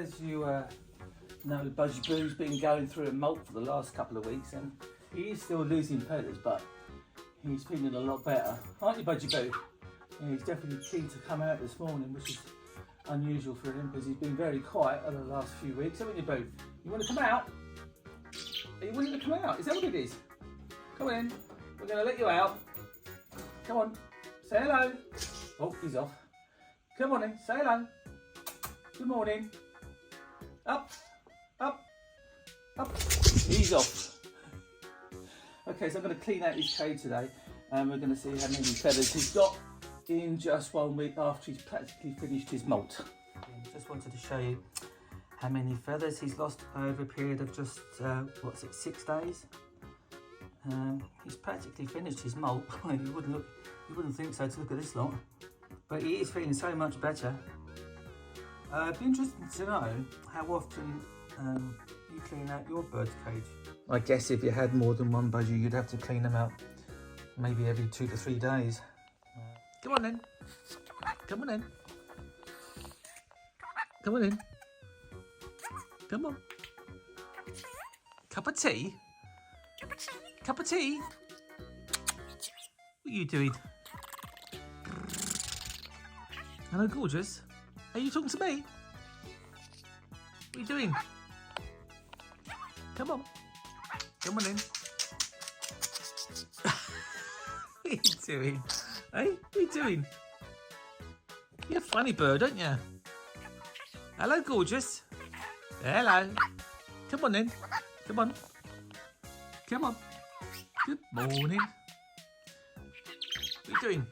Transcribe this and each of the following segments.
as you know, Budgie Boo's been going through a molt for the last couple of weeks, and he is still losing feathers, but he's feeling a lot better. Aren't you, Budgie Boo? Yeah, he's definitely keen to come out this morning, which is unusual for him because he's been very quiet over the last few weeks. Haven't you, Boo? You want to come out? Are you willing to come out? Is that what it is? Come on in. We're going to let you out. Come on. Say hello. Oh, he's off. Come on in. Say hello. Good morning. Up. Up. Up. He's off. Okay, so I'm going to clean out his cage today, and we're going to see how many feathers he's got in just 1 week after he's practically finished his molt. Just wanted to show you how many feathers he's lost over a period of just, 6 days. He's practically finished his molt. you wouldn't think so to look at this lot, but he is feeling so much better. It'd be interesting to know how often you clean out your bird's cage. I guess if you had more than one budgie, you'd have to clean them out maybe every 2 to 3 days. Come on in. Come on in. Come on in. Come on. Cup of tea? Cup of tea? What are you doing? Hello, gorgeous. Are you talking to me? What are you doing? Come on. Come on in. What are you doing? Hey, what are you doing? You're a funny bird, aren't you? Hello, gorgeous. Hello. Come on in. Come on. Come on. Good morning. What are you doing?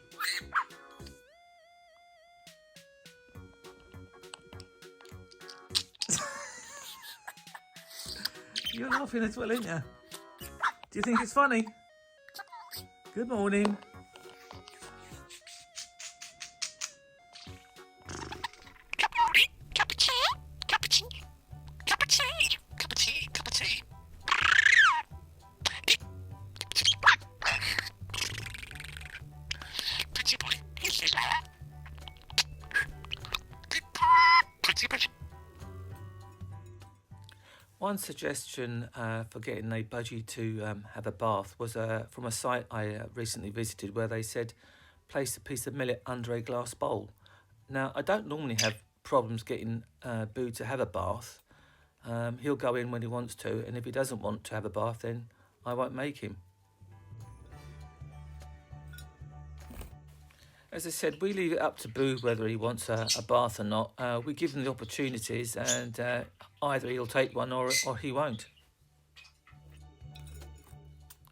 You're laughing as well, aren't you? Do you think it's funny? Good morning. Cup of tea, cup of tea, cup of tea, cup of tea, cup of tea. Pretty boy, he's there. Pretty boy. One suggestion for getting a budgie to have a bath was from a site I recently visited where they said place a piece of millet under a glass bowl. Now, I don't normally have problems getting Boo to have a bath. He'll go in when he wants to, and if he doesn't want to have a bath, then I won't make him. As I said, we leave it up to Boo whether he wants a bath or not. We give him the opportunities, and either he'll take one or he won't.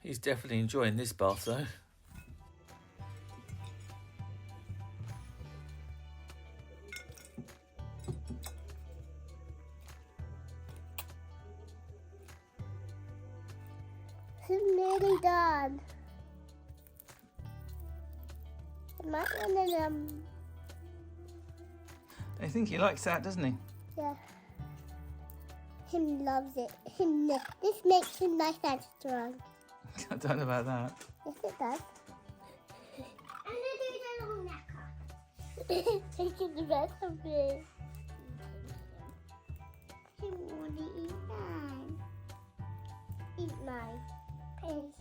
He's definitely enjoying this bath though. It's nearly done. I might want to, I think he likes that, doesn't he? yeah. Him loves it. This makes him nice and strong. I don't know about that. Yes, it does. I'm going to do the long necker. Taking the rest of it. He want to eat mine. Eat mine. Please.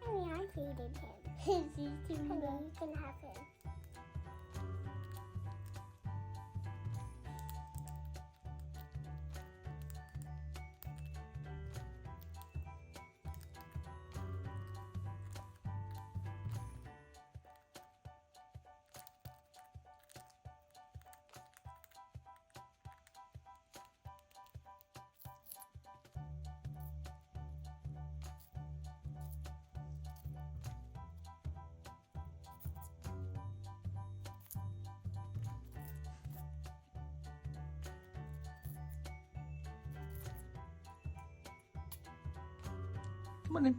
I mean, I'm feeding him. He's eating me. You can have him. Come on in.